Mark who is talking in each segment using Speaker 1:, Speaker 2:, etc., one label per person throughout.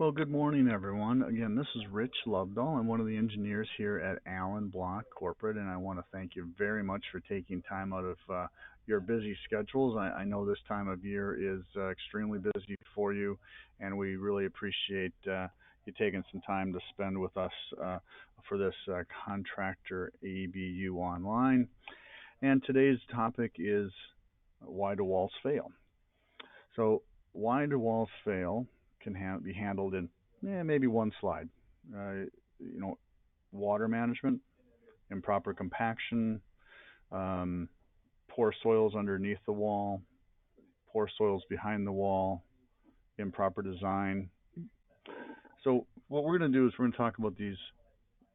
Speaker 1: Well, good morning, everyone. Again, this is Rich Lovedahl. I'm one of the engineers here at Allen Block Corporate, and I want to thank you very much for taking time out of your busy schedules. I know this time of year is extremely busy for you, and we really appreciate you taking some time to spend with us for this Contractor ABU online. And today's topic is why do walls fail? So, why do walls fail can be handled in maybe one slide. Uh, you know, water management, improper compaction, um, poor soils underneath the wall, poor soils behind the wall, improper design. So, what we're going to do is we're going to talk about these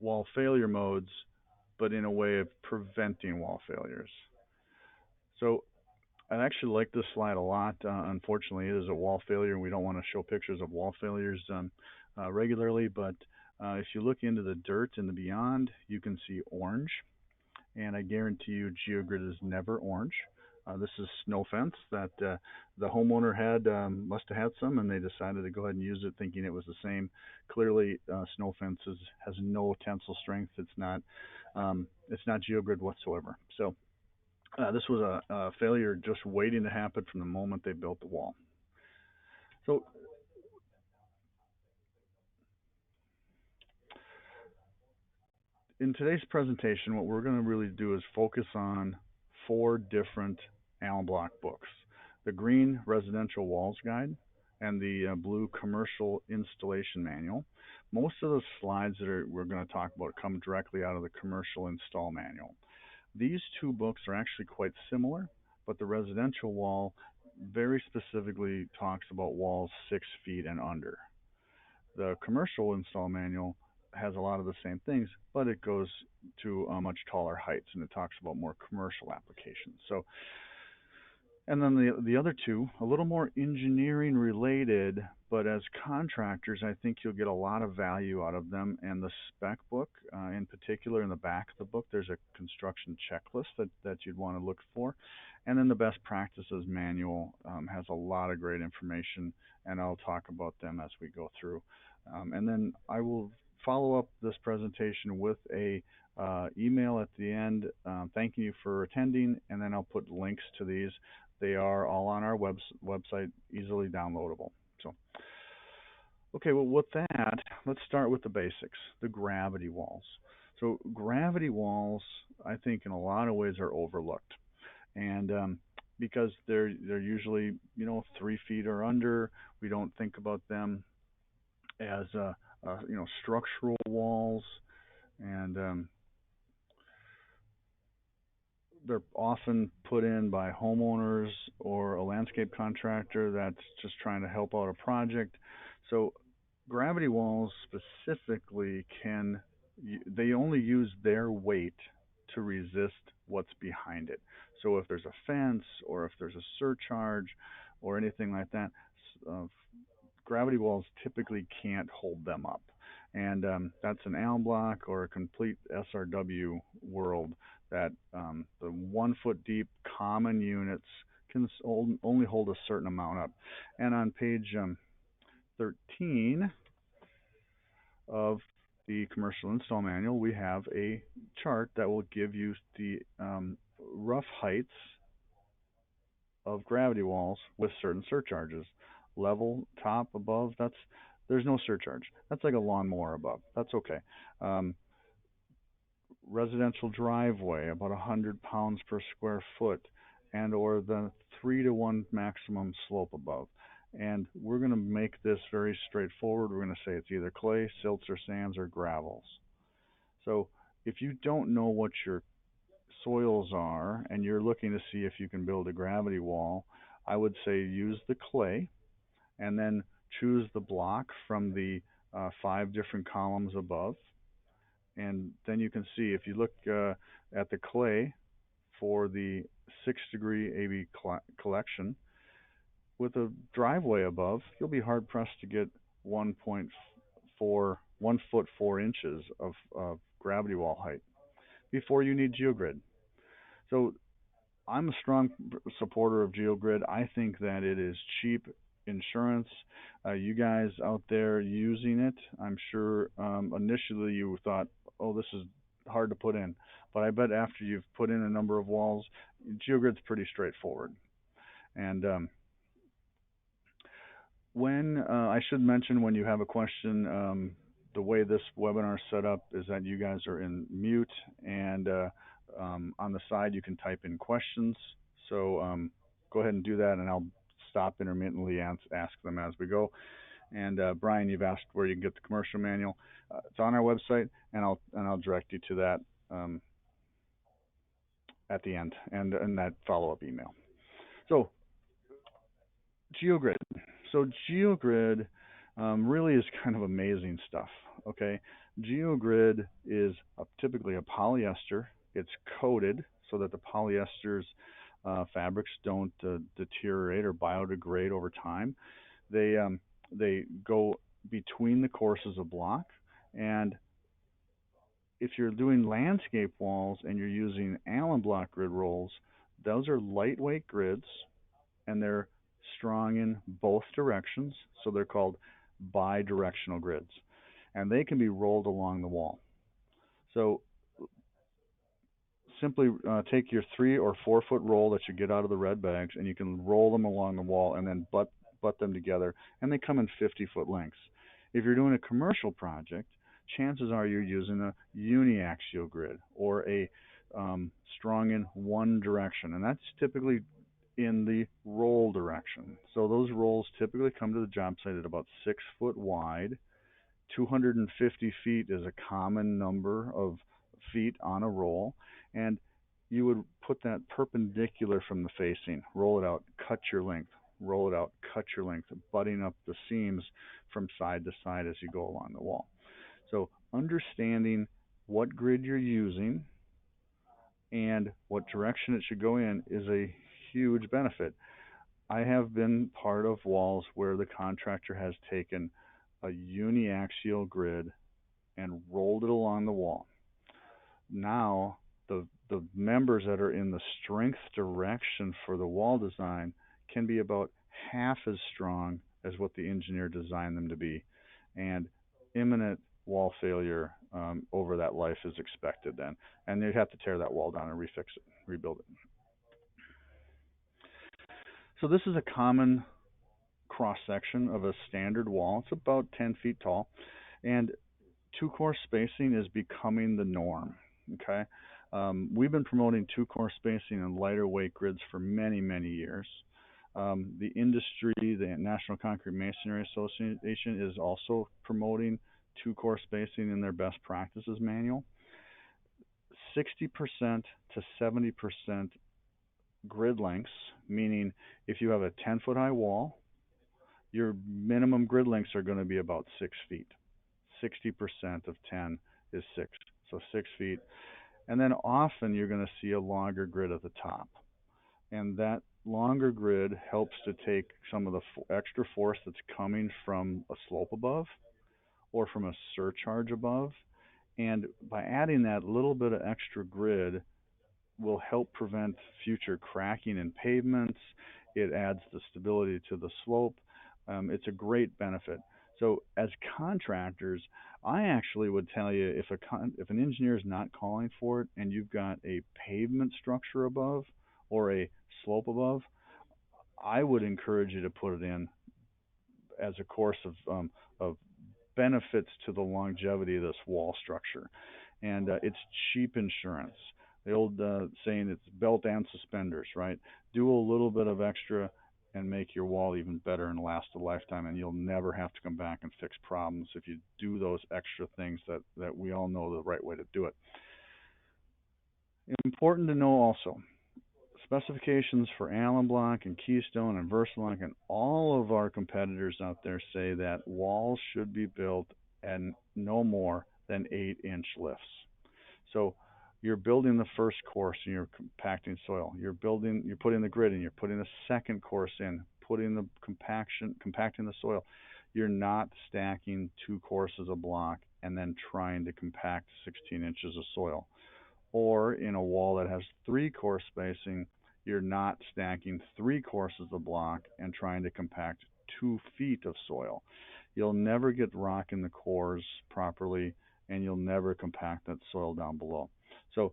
Speaker 1: wall failure modes, but in a way of preventing wall failures. So, I actually like this slide a lot. Unfortunately, it is a wall failure, and we don't want to show pictures of wall failures regularly. But if you look into the dirt and the beyond, you can see orange. And I guarantee you, GeoGrid is never orange. This is snow fence that the homeowner had, must have had some, and they decided to go ahead and use it, thinking it was the same. Clearly, snow fence has no tensile strength. It's not GeoGrid whatsoever. So this was a failure just waiting to happen from the moment they built the wall. So in today's presentation, what we're going to really do is focus on four different Allen Block books: the green residential walls guide and the blue commercial installation manual. Most of the slides that we're going to talk about come directly out of the commercial install manual. These two books are actually quite similar, but the residential wall very specifically talks about walls 6 feet and under. The commercial install manual has a lot of the same things, but it goes to much taller heights and it talks about more commercial applications. So, and then the other two, a little more engineering related, but as contractors, I think you'll get a lot of value out of them. And the spec book, in particular, in the back of the book, there's a construction checklist that you'd want to look for. And then the best practices manual has a lot of great information, and I'll talk about them as we go through. And then I will follow up this presentation with a email at the end thanking you for attending, and then I'll put links to these. They are all on our website, easily downloadable. So, okay, well, with that, let's start with the basics, the gravity walls. So, gravity walls, I think, in a lot of ways are overlooked, and because they're usually 3 feet or under, we don't think about them as structural walls, and they're often put in by homeowners or a landscape contractor that's just trying to help out a project. So gravity walls specifically they only use their weight to resist what's behind it. So if there's a fence or if there's a surcharge or anything like that, uh, gravity walls typically can't hold them up. And that's an Allen block or a complete SRW world that the 1 foot deep common units can only hold a certain amount up. And on page 13 of the commercial install manual, we have a chart that will give you the rough heights of gravity walls with certain surcharges. Level, top, above, there's no surcharge. That's like a lawnmower above. That's okay. Um, Residential driveway, about 100 pounds per square foot, and or the 3-to-1 maximum slope above. And we're going to make this very straightforward. We're going to say it's either clay, silts, or sands, or gravels. So if you don't know what your soils are and you're looking to see if you can build a gravity wall, I would say use the clay and then choose the block from the 5 different columns above. And then you can see if you look at the clay for the 6-degree AB collection, with a driveway above, you'll be hard pressed to get 1 foot 4 inches of gravity wall height before you need GeoGrid. So I'm a strong supporter of GeoGrid. I think that it is cheap insurance. You guys out there using it, I'm sure initially you thought, oh, this is hard to put in. But I bet after you've put in a number of walls, GeoGrid's pretty straightforward. And when I should mention when you have a question, the way this webinar is set up is that you guys are in mute, and on the side you can type in questions. So go ahead and do that, and I'll stop intermittently and ask them as we go. And Brian, you've asked where you can get the commercial manual. It's on our website, and I'll direct you to that um, at the end and in that follow-up email. So GeoGrid. So GeoGrid really is kind of amazing stuff. Okay, GeoGrid is typically a polyester. It's coated so that the polyesters fabrics don't deteriorate or biodegrade over time. They go between the courses of block, and if you're doing landscape walls and you're using Allen block grid rolls, those are lightweight grids and they're strong in both directions, so they're called bidirectional grids, and they can be rolled along the wall. So simply take your 3 or 4 foot roll that you get out of the red bags, and you can roll them along the wall and then butt them together, and they come in 50-foot lengths. If you're doing a commercial project, chances are you're using a uniaxial grid or a strong in one direction, and that's typically in the roll direction. So those rolls typically come to the job site at about 6 foot wide. 250 feet is a common number of feet on a roll, and you would put that perpendicular from the facing, roll it out, cut your length, roll it out, cut your length, butting up the seams from side to side as you go along the wall. So understanding what grid you're using and what direction it should go in is a huge benefit. I have been part of walls where the contractor has taken a uniaxial grid and rolled it along the wall. Now, the members that are in the strength direction for the wall design can be about half as strong as what the engineer designed them to be. And imminent wall failure over that life is expected then. And you'd have to tear that wall down and refix it, rebuild it. So this is a common cross section of a standard wall. It's about 10 feet tall, and two-course spacing is becoming the norm. Okay, we've been promoting two-course spacing and lighter weight grids for many, many years. The industry, the National Concrete Masonry Association, is also promoting two-course spacing in their best practices manual. 60% to 70% grid lengths, meaning if you have a 10-foot high wall, your minimum grid lengths are going to be about 6 feet. 60% of 10 is 6, so 6 feet. And then often you're going to see a longer grid at the top. And that longer grid helps to take some of the extra force that's coming from a slope above or from a surcharge above. And by adding that little bit of extra grid will help prevent future cracking in pavements. It adds the stability to the slope. It's a great benefit. So as contractors, I actually would tell you if an engineer is not calling for it and you've got a pavement structure above or a slope above, I would encourage you to put it in as a course of benefits to the longevity of this wall structure. And it's cheap insurance. The old saying, it's belt and suspenders, right? Do a little bit of extra and make your wall even better and last a lifetime, and you'll never have to come back and fix problems if you do those extra things that we all know the right way to do it. Important to know also, specifications for Allen block and Keystone and Versalock and all of our competitors out there say that walls should be built at no more than 8-inch lifts. So you're building the first course and you're compacting soil. You're putting the grid in, you're putting the second course in, putting the compacting the soil. You're not stacking 2 courses of block and then trying to compact 16 inches of soil. Or in a wall that has 3-course spacing, you're not stacking 3 courses of block and trying to compact 2 feet of soil. You'll never get rock in the cores properly, and you'll never compact that soil down below. So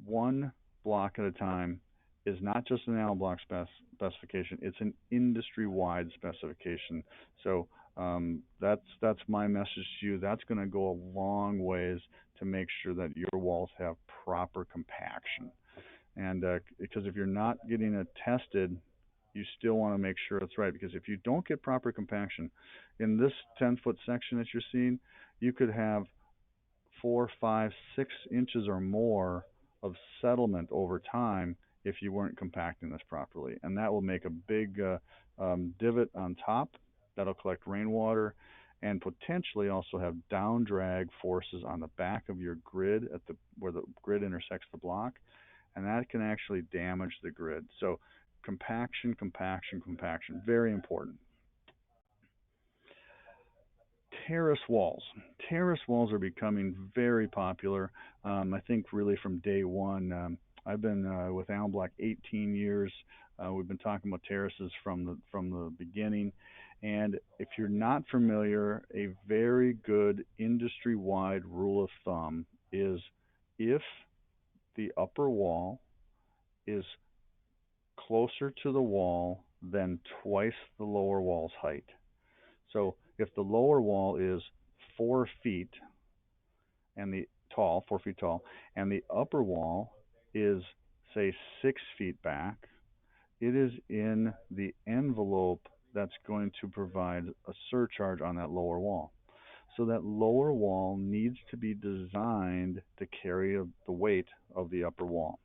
Speaker 1: one block at a time is not just an Allen block specification; it's an industry-wide specification. So that's my message to you. That's going to go a long ways to make sure that your walls have proper compaction. And because if you're not getting it tested, you still want to make sure it's right. Because if you don't get proper compaction, in this 10-foot section that you're seeing, you could have 4, 5, 6 inches or more of settlement over time if you weren't compacting this properly. And that will make a big divot on top that'll collect rainwater and potentially also have down drag forces on the back of your grid at the where the grid intersects the block, and that can actually damage the grid. So compaction, compaction, compaction, very important. Terrace walls. Terrace walls are becoming very popular. I think really from day one. I've been with Allen Block 18 years. We've been talking about terraces from the beginning. And if you're not familiar, a very good industry-wide rule of thumb is if the upper wall is closer to the wall than twice the lower wall's height. So if the lower wall is 4 feet and the tall, 4 feet tall, and the upper wall is say 6 feet back, it is in the envelope that's going to provide a surcharge on that lower wall. So that lower wall needs to be designed to carry the weight of the upper wall.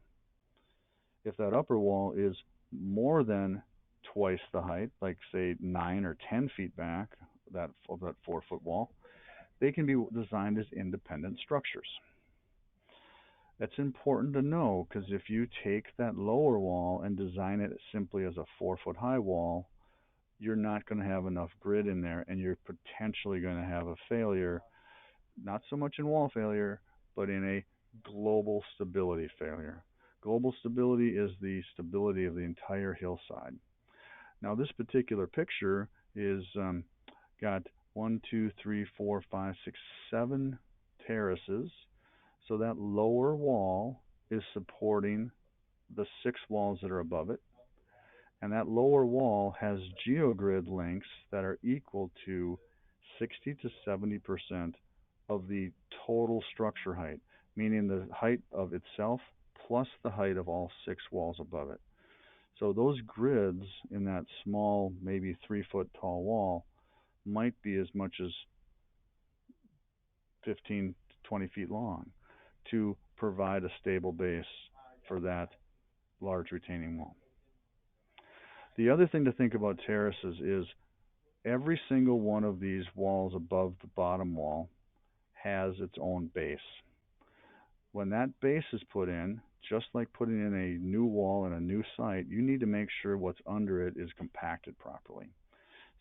Speaker 1: If that upper wall is more than twice the height, like say 9 or 10 feet back of that 4 foot wall, they can be designed as independent structures. That's important to know because if you take that lower wall and design it simply as a 4 foot high wall, you're not going to have enough grid in there and you're potentially going to have a failure, not so much in wall failure, but in a global stability failure. Global stability is the stability of the entire hillside. Now, this particular picture is got 1, 2, 3, 4, 5, 6, 7 terraces. So that lower wall is supporting the 6 walls that are above it. And that lower wall has geogrid lengths that are equal to 60 to 70% of the total structure height, meaning the height of itself plus the height of all 6 walls above it. So those grids in that small, maybe 3 foot tall wall might be as much as 15 to 20 feet long to provide a stable base for that large retaining wall. The other thing to think about terraces is every single one of these walls above the bottom wall has its own base. When that base is put in, just like putting in a new wall in a new site, you need to make sure what's under it is compacted properly.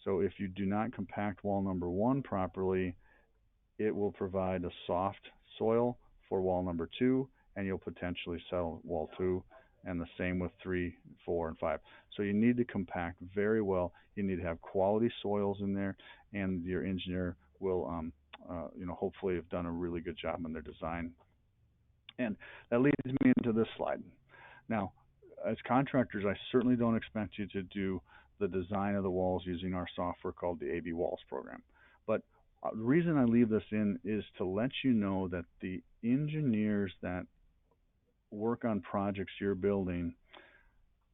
Speaker 1: So if you do not compact wall number 1 properly, it will provide a soft soil for wall number 2, and you'll potentially settle wall 2, and the same with 3, 4, and 5. So you need to compact very well. You need to have quality soils in there, and your engineer will, hopefully have done a really good job in their design. And that leads me into this slide. Now, as contractors, I certainly don't expect you to do the design of the walls using our software called the AB Walls program. But the reason I leave this in is to let you know that the engineers that work on projects you're building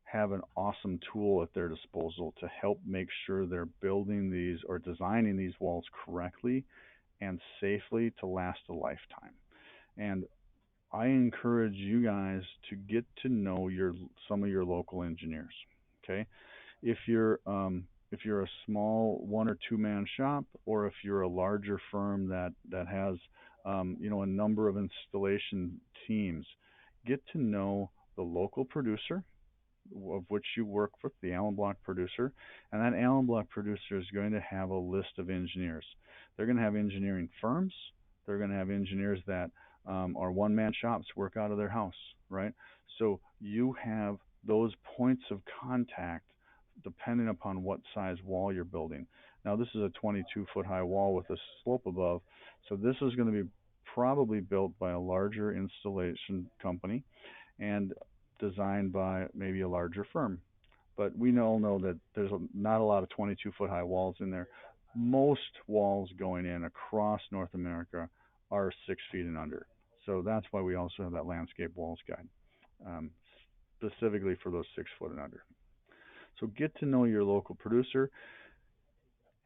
Speaker 1: have an awesome tool at their disposal to help make sure they're building these or designing these walls correctly and safely to last a lifetime. And I encourage you guys to get to know some of your local engineers. Okay, if you're a small 1 or 2 man shop, or if you're a larger firm that has a number of installation teams, get to know the local producer of which you work with, the Allen Block producer, and that Allen Block producer is going to have a list of engineers. They're going to have engineering firms. They're going to have engineers that are one-man shops, work out of their house, right? So you have those points of contact depending upon what size wall you're building. Now, this is a 22-foot high wall with a slope above, so this is going to be probably built by a larger installation company and designed by maybe a larger firm. But we all know that there's not a lot of 22-foot high walls in there. Most walls going in across North America are 6 feet and under. So that's why we also have that landscape walls guide, um, specifically for those 6 foot and under. So get to know your local producer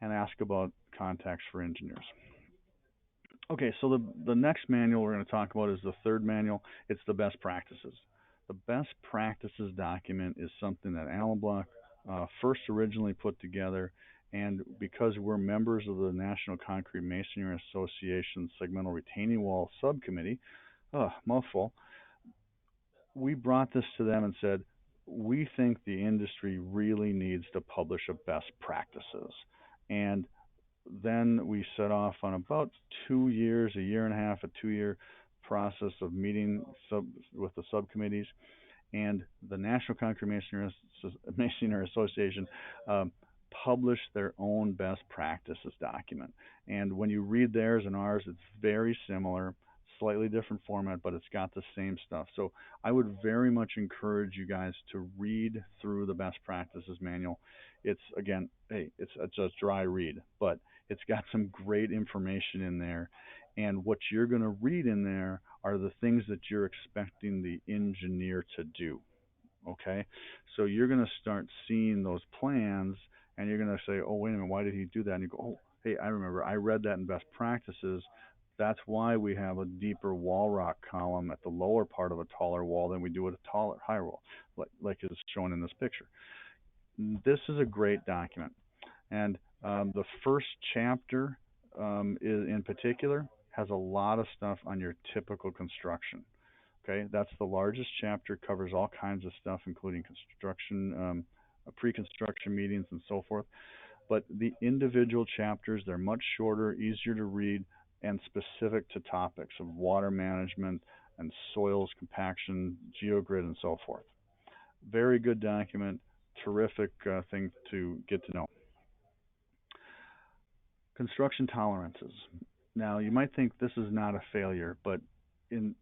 Speaker 1: and ask about contacts for engineers. Okay, so the next manual we're going to talk about is the third manual. It's the best practices. The best practices document is something that Alan Block first originally put together, and because we're members of the National Concrete Masonry Association Segmental Retaining Wall Subcommittee, mouthful, we brought this to them and said, we think the industry really needs to publish a best practices. And then we set off on about 2 years, a year and a half, a 2 year process of meeting with the subcommittees, and the National Concrete Masonry Association published their own best practices document. And when you read theirs and ours, it's very similar, slightly different format, but it's got the same stuff. So I would very much encourage you guys to read through the best practices manual. It's again, hey, it's a dry read, but it's got some great information in there. And what you're going to read in there are the things that you're expecting the engineer to do. Okay, so you're going to start seeing those plans, and you're going to say, oh, wait a minute, why did he do that? And you go, oh, hey, I remember, I read that in best practices. That's why we have a deeper wall rock column at the lower part of a taller wall than we do at a taller, higher wall, like is shown in this picture. This is a great document, and the first chapter in particular has a lot of stuff on your typical construction. Okay, that's the largest chapter, covers all kinds of stuff, including construction, pre-construction meetings, and so forth. But the individual chapters, they're much shorter, easier to read, and specific to topics of water management and soils compaction, geogrid, and so forth. Very good document, terrific thing to get to know. Construction tolerances. Now, you might think this is not a failure, but in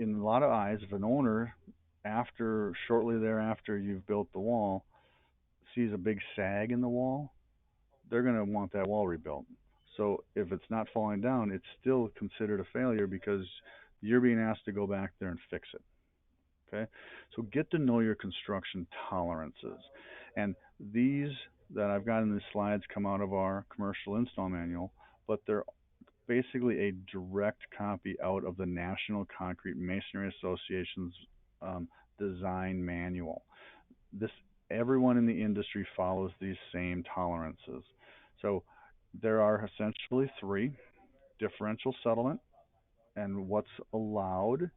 Speaker 1: a lot of eyes, if an owner, shortly thereafter you've built the wall, sees a big sag in the wall, they're going to want that wall rebuilt. So if it's not falling down, it's still considered a failure because you're being asked to go back there and fix it. Okay, so get to know your construction tolerances, and these that I've got in the slides come out of our commercial install manual, but they're basically a direct copy out of the National Concrete Masonry Association's design manual. This Everyone in the industry follows these same tolerances. So there are essentially three: differential settlement and what's allowed,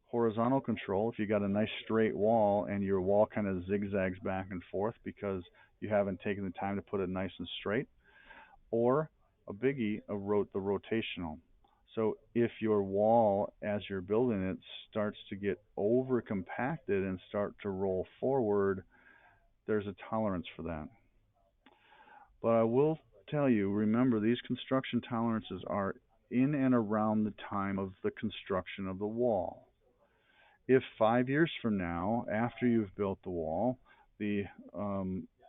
Speaker 1: horizontal control, if you got a nice straight wall and your wall kind of zigzags back and forth because you haven't taken the time to put it nice and straight, or a biggie, the rotational. So if your wall, as you're building it, starts to get over compacted and start to roll forward, there's a tolerance for that. But I will tell you, remember, these construction tolerances are in and around the time of the construction of the wall. If 5 years from now, after you've built the wall, the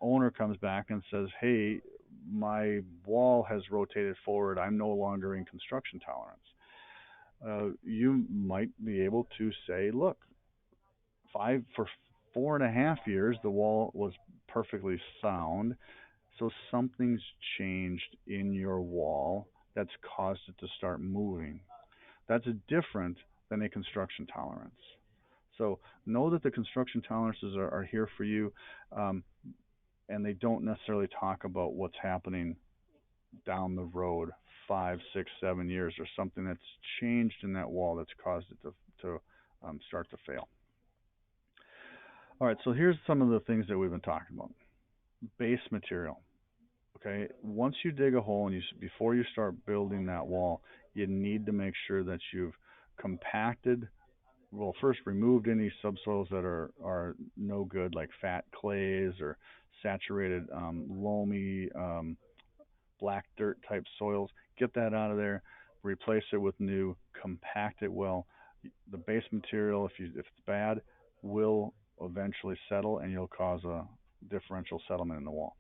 Speaker 1: owner comes back and says, hey, my wall has rotated forward, I'm no longer in construction tolerance, you might be able to say, look, for 4.5 years, the wall was perfectly sound, so something's changed in your wall that's caused it to start moving. That's different than a construction tolerance. So know that the construction tolerances are here for you, and they don't necessarily talk about what's happening down the road 5, 6, 7 years, or something that's changed in that wall that's caused it to start to fail. All right, so here's some of the things that we've been talking about. Base material. Okay, once you dig a hole and before you start building that wall, you need to make sure that you've compacted well, first removed any subsoils that are no good, like fat clays or saturated loamy black dirt type soils. Get that out of there. Replace it with new. Compact it well. The base material, if it's bad, will eventually settle, and you'll cause a differential settlement in the wall.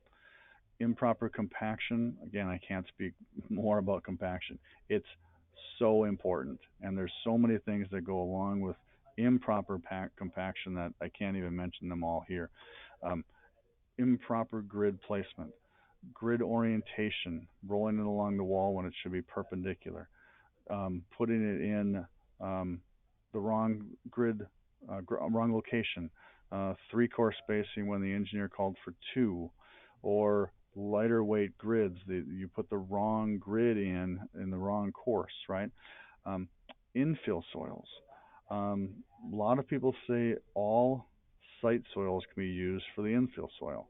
Speaker 1: Improper compaction, again, I can't speak more about compaction. It's so important, and there's so many things that go along with improper compaction that I can't even mention them all here. Um, Improper grid placement, grid orientation, rolling it along the wall when it should be perpendicular, putting it in the wrong grid, wrong location, three-core spacing when the engineer called for two, or lighter weight grids. You put the wrong grid in the wrong course, right? Um, Infill soils. Um, a lot of people say all site soils can be used for the infill soil.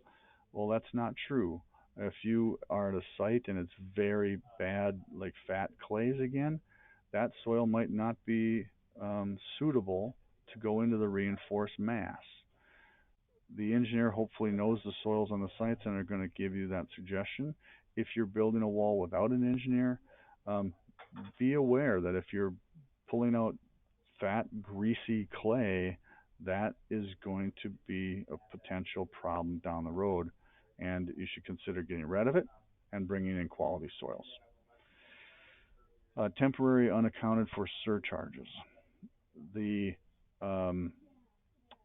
Speaker 1: Well, that's not true. If you are at a site and it's very bad, like fat clays again, that soil might not be suitable to go into the reinforced mass. The engineer hopefully knows the soils on the sites and are going to give you that suggestion. If you're building a wall without an engineer, um, be aware that if you're pulling out fat, greasy clay, that is going to be a potential problem down the road, and you should consider getting rid of it and bringing in quality soils. Temporary unaccounted for surcharges. The um,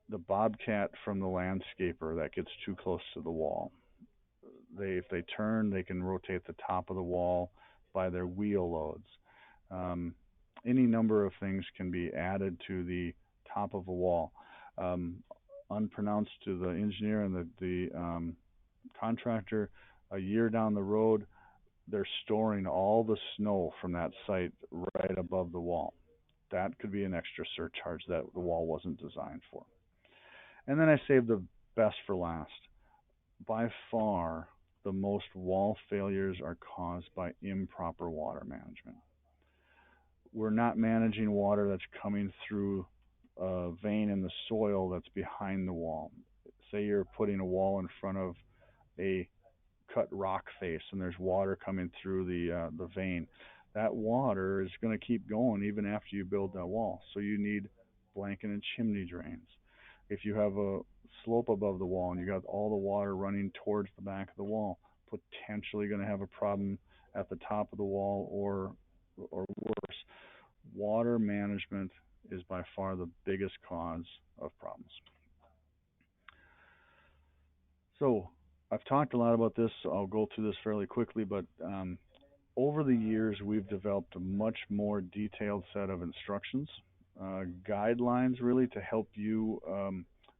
Speaker 1: the bobcat from the landscaper that gets too close to the wall. If they turn, they can rotate the top of the wall by their wheel loads. Um, any number of things can be added to the top of a wall. Um, Unpronounced to the engineer and the contractor, a year down the road, they're storing all the snow from that site right above the wall. That could be an extra surcharge that the wall wasn't designed for. And then I saved the best for last. By far, the most wall failures are caused by improper water management. We're not managing water that's coming through a vein in the soil that's behind the wall. Say you're putting a wall in front of a cut rock face and there's water coming through the vein. That water is going to keep going even after you build that wall. So you need blanket and chimney drains. If you have a slope above the wall and you got all the water running towards the back of the wall, potentially going to have a problem at the top of the wall, or worse. Water management is by far the biggest cause of problems. So I've talked a lot about this. So I'll go through this fairly quickly, but over the years, we've developed a much more detailed set of instructions, guidelines really to help you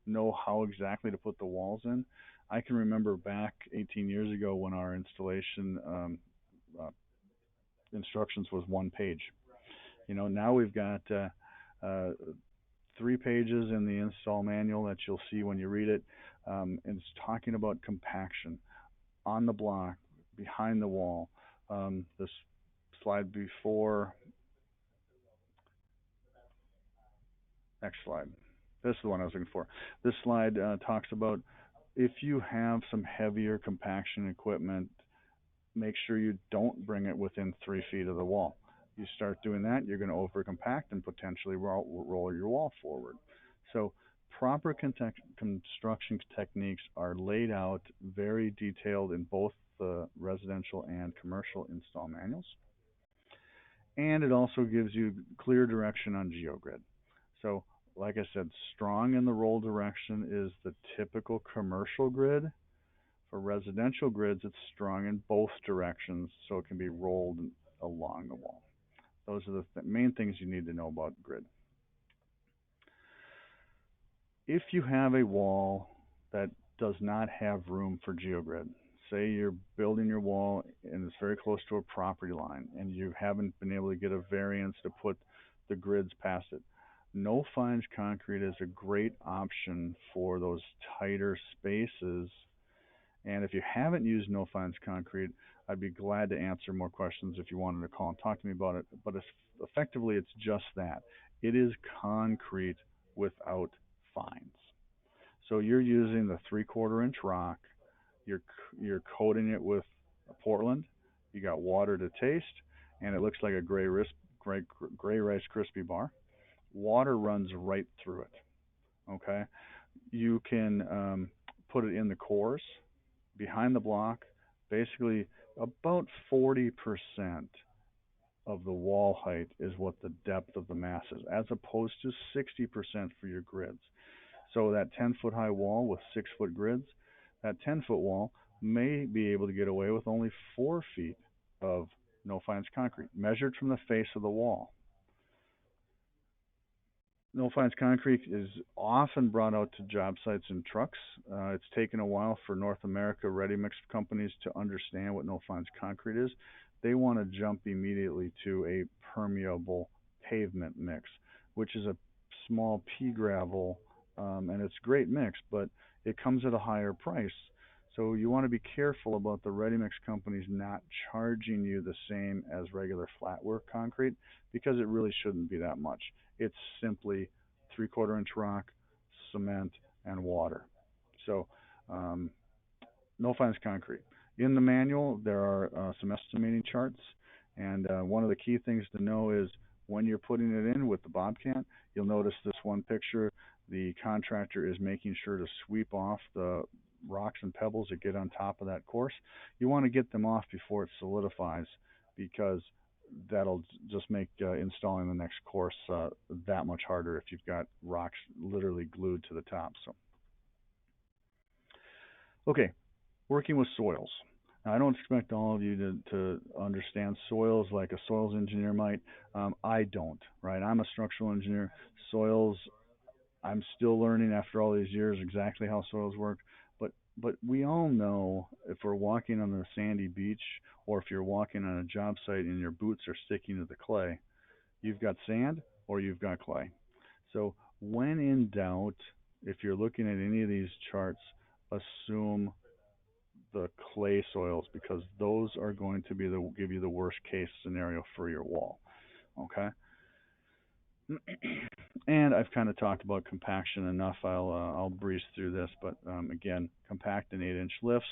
Speaker 1: know how exactly to put the walls in. I can remember back 18 years ago when our installation uh, instructions was one page. Now we've got uh, 3 pages in the install manual that you'll see when you read it, and it's talking about compaction on the block, behind the wall. This slide before, next slide. This is the one I was looking for. This slide talks about if you have some heavier compaction equipment, make sure you don't bring it within 3 feet of the wall. You start doing that, you're going to overcompact and potentially roll your wall forward. So proper construction techniques are laid out very detailed in both the residential and commercial install manuals. And it also gives you clear direction on GeoGrid. So like I said, strong in the roll direction is the typical commercial grid. For residential grids, it's strong in both directions, so it can be rolled along the wall. Those are the main things you need to know about grid. If you have a wall that does not have room for GeoGrid, say you're building your wall and it's very close to a property line and you haven't been able to get a variance to put the grids past it, no fines concrete is a great option for those tighter spaces. And if you haven't used no fines concrete, I'd be glad to answer more questions if you wanted to call and talk to me about it. But effectively, it's just that. It is concrete without fines. So you're using the 3/4 inch rock. You're you're coating it with Portland. You got water to taste, and it looks like a gray rice crispy bar. Water runs right through it. Okay, you can put it in the cores behind the block. Basically, about 40% of the wall height is what the depth of the mass is, as opposed to 60% for your grids. So that 10-foot high wall with 6-foot grids, that 10-foot wall may be able to get away with only 4 feet of no fines concrete, measured from the face of the wall. No fines concrete is often brought out to job sites in trucks. It's taken a while for North America ready mix companies to understand what no fines concrete is. They want to jump immediately to a permeable pavement mix, which is a small pea gravel, and it's a great mix, but it comes at a higher price. So you want to be careful about the ready mix companies not charging you the same as regular flatwork concrete, because it really shouldn't be that much. It's simply 3/4 inch rock, cement, and water. So um, no fines concrete. In the manual, there are some estimating charts, and one of the key things to know is when you're putting it in with the Bobcat, you'll notice this one picture. The contractor is making sure to sweep off the rocks and pebbles that get on top of that course. You want to get them off before it solidifies, because that'll just make installing the next course that much harder if you've got rocks literally glued to the top. So, okay, working with soils. Now, I don't expect all of you to understand soils like a soils engineer might. I don't, right? I'm a structural engineer. Soils, I'm still learning after all these years exactly how soils work. But we all know, if we're walking on a sandy beach, or if you're walking on a job site and your boots are sticking to the clay, you've got sand or you've got clay. So when in doubt, if you're looking at any of these charts, assume the clay soils, because those are going to be the give you the worst case scenario for your wall. Okay. And I've kind of talked about compaction enough. I'll breeze through this, but again, compact and 8-inch lifts,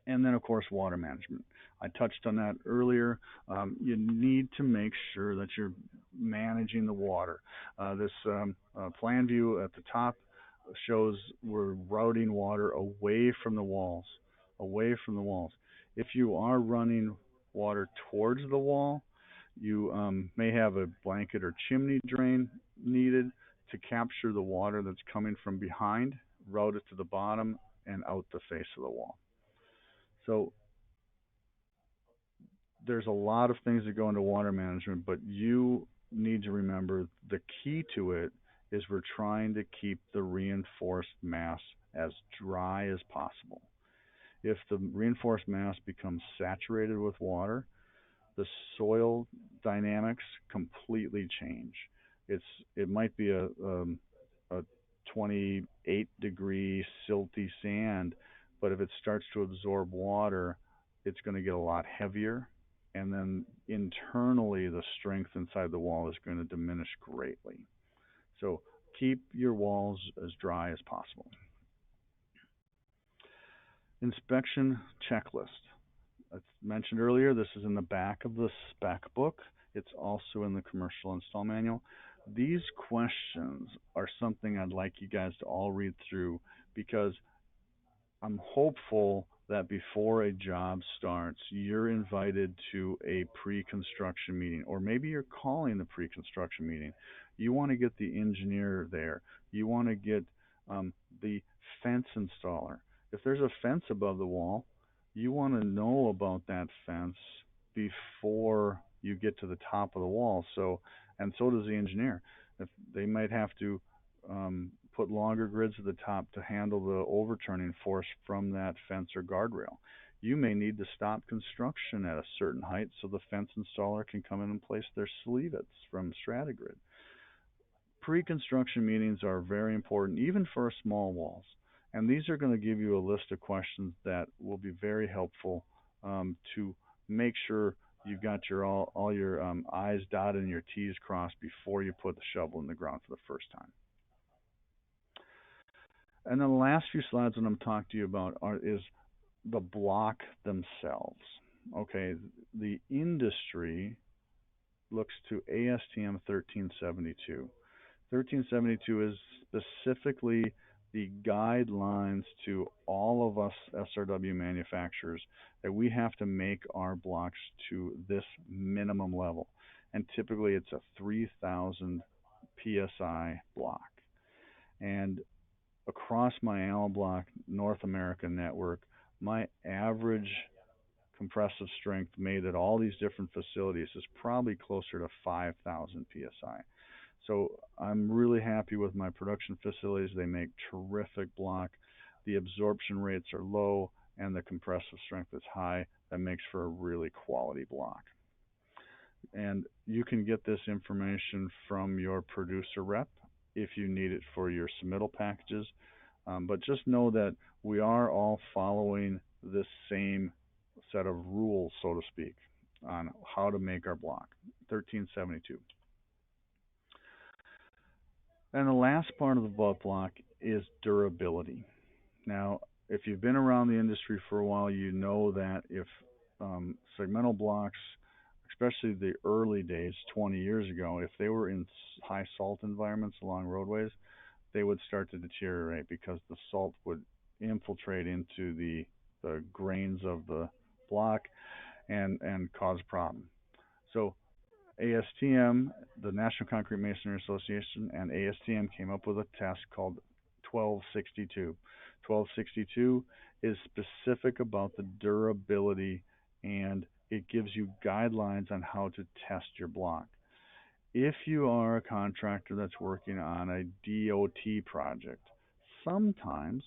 Speaker 1: and then of course water management. I touched on that earlier. You need to make sure that you're managing the water. This plan view at the top shows we're routing water away from the walls, away from the walls. If you are running water towards the wall, you may have a blanket or chimney drain needed to capture the water that's coming from behind, route it to the bottom, and out the face of the wall. So there's a lot of things that go into water management, but you need to remember the key to it is we're trying to keep the reinforced mass as dry as possible. If the reinforced mass becomes saturated with water, the soil dynamics completely change. It's it might be a 28-degree silty sand, but if it starts to absorb water, it's going to get a lot heavier, and then internally the strength inside the wall is going to diminish greatly. So keep your walls as dry as possible. Inspection checklist. As mentioned earlier, this is in the back of the spec book. It's also in the commercial install manual. These questions are something I'd like you guys to all read through, because I'm hopeful that before a job starts, you're invited to a pre-construction meeting, or maybe you're calling the pre-construction meeting. You want to get the engineer there. You want to get the fence installer. If there's a fence above the wall, you want to know about that fence before you get to the top of the wall. So, and so does the engineer. If they might have to put longer grids at the top to handle the overturning force from that fence or guardrail. You may need to stop construction at a certain height so the fence installer can come in and place their sleevets from StrataGrid. Pre-construction meetings are very important, even for small walls. And these are going to give you a list of questions that will be very helpful to make sure you've got your all your I's dotted and your T's crossed before you put the shovel in the ground for the first time. And then the last few slides that I'm talking to you about is the block themselves. Okay, the industry looks to ASTM 1372. 1372 is specifically the guidelines to all of us SRW manufacturers that we have to make our blocks to this minimum level. And typically it's a 3000 psi block. And across my Allen Block North America network, my average compressive strength made at all these different facilities is probably closer to 5,000 psi. So I'm really happy with my production facilities. They make terrific block. The absorption rates are low and the compressive strength is high. That makes for a really quality block. And you can get this information from your producer rep if you need it for your submittal packages. But just know that we are all following this same set of rules, so to speak, on how to make our block. 1372. And the last part of the butt block is durability. Now, if you've been around the industry for a while, you know that if segmental blocks, especially the early days, 20 years ago, if they were in high salt environments along roadways, they would start to deteriorate because the salt would infiltrate into the grains of the block and cause a problem. So ASTM, the National Concrete Masonry Association, and ASTM came up with a test called 1262. 1262 is specific about the durability and it gives you guidelines on how to test your block. If you are a contractor that's working on a DOT project, sometimes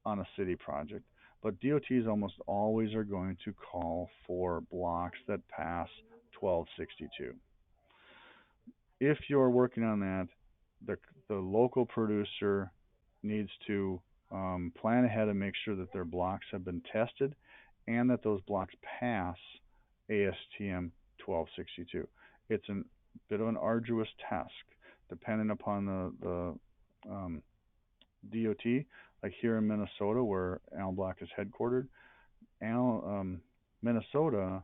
Speaker 1: on a city project, but DOTs almost always are going to call for blocks that pass 1262. If you're working on that, the local producer needs to plan ahead and make sure that their blocks have been tested and that those blocks pass ASTM 1262. It's a bit of an arduous task depending upon the DOT. Like here in Minnesota, where Allen Block is headquartered, Minnesota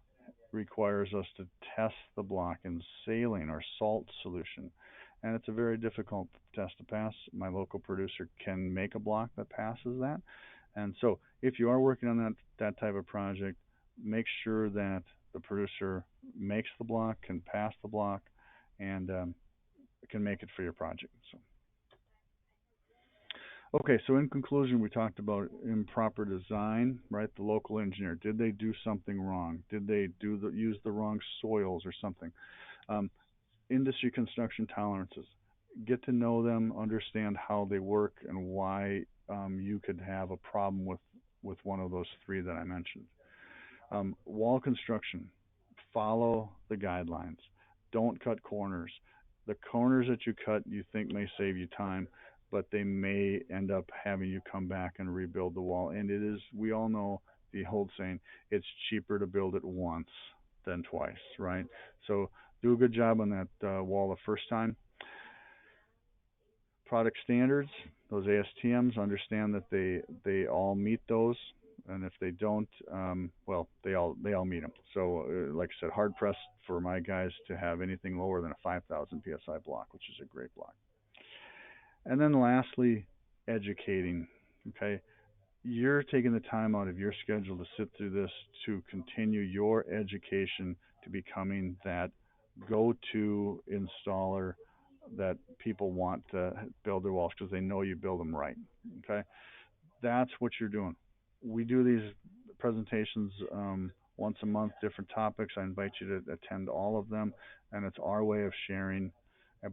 Speaker 1: requires us to test the block in saline or salt solution. And it's a very difficult test to pass. My local producer can make a block that passes that. And so if you are working on that type of project, make sure that the producer makes the block, can pass the block, and can make it for your project. So. Okay, so in conclusion, we talked about improper design, right? The local engineer, did they do something wrong? Did they use the wrong soils or something? Industry construction tolerances, get to know them, understand how they work, and why you could have a problem with one of those three that I mentioned. Wall construction, follow the guidelines. Don't cut corners. The corners that you cut you think may save you time, but they may end up having you come back and rebuild the wall. And it is, we all know the old saying, it's cheaper to build it once than twice, right? So do a good job on that wall the first time. Product standards, those ASTMs, understand that they all meet those, and if they don't, well, they all meet them. So, like I said, hard pressed for my guys to have anything lower than a 5,000 psi block, which is a great block. And then lastly, educating. Okay, you're taking the time out of your schedule to sit through this to continue your education to becoming that go-to installer that people want to build their walls because they know you build them right. Okay, that's what you're doing. We do these presentations once a month, different topics. I invite you to attend all of them, and it's our way of sharing,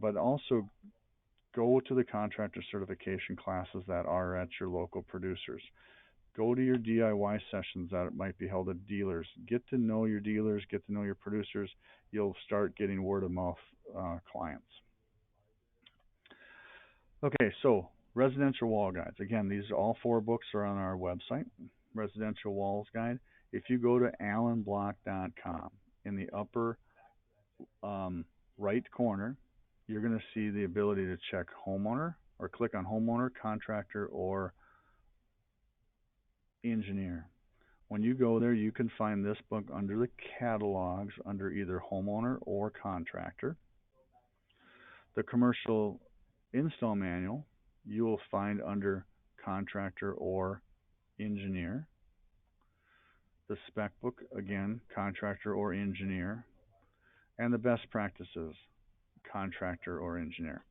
Speaker 1: but also go to the contractor certification classes that are at your local producers. Go to your DIY sessions that might be held at dealers. Get to know your dealers, get to know your producers. You'll start getting word of mouth clients. Okay, so residential wall guides. Again, all four books are on our website, Residential Walls Guide. If you go to allenblock.com in the upper um, right corner, you're going to see the ability to check homeowner or click on homeowner, contractor, or engineer. When you go there, you can find this book under the catalogs under either homeowner or contractor. The commercial install manual you will find under contractor or engineer. The spec book, again, contractor or engineer. And the best practices, contractor or engineer.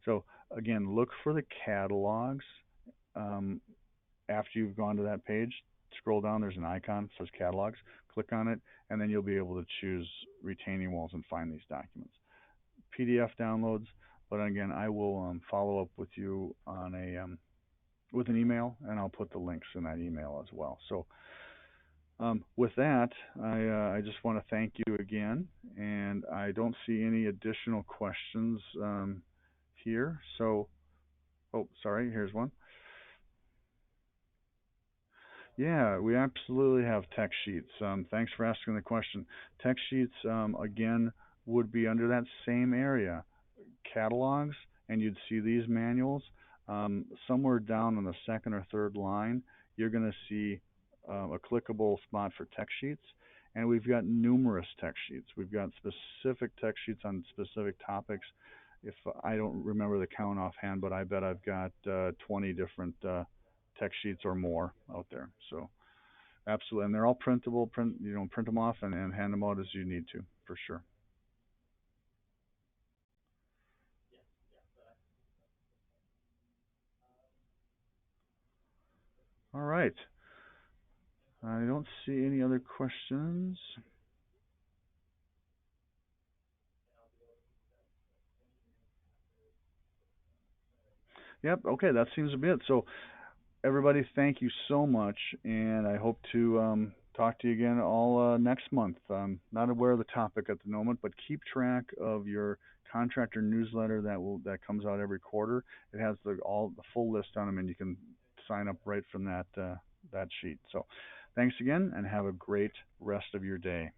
Speaker 1: So, again, look for the catalogs. Um, After you've gone to that page, scroll down, there's an icon that says catalogs. Click on it, and then you'll be able to choose retaining walls and find these documents. PDF downloads, but again, I will follow up with you on with an email, and I'll put the links in that email as well. So with that, I just want to thank you again, and I don't see any additional questions here. So, oh, sorry, here's one. Yeah, we absolutely have tech sheets. Thanks for asking the question. Tech sheets, again, would be under that same area, catalogs, and you'd see these manuals. Somewhere down on the second or third line, you're going to see a clickable spot for tech sheets, and we've got numerous tech sheets. We've got specific tech sheets on specific topics. If I don't remember the count offhand, but I bet I've got 20 different tech sheets or more out there. So absolutely, and they're all printable. Print them off and hand them out as you need to, for sure. All right. I don't see any other questions. Yep. Okay, that seems to be it. So everybody, thank you so much, and I hope to talk to you again all next month. Not aware of the topic at the moment, but keep track of your contractor newsletter that comes out every quarter. It has the full list on them, and you can sign up right from that sheet. So, thanks again, and have a great rest of your day.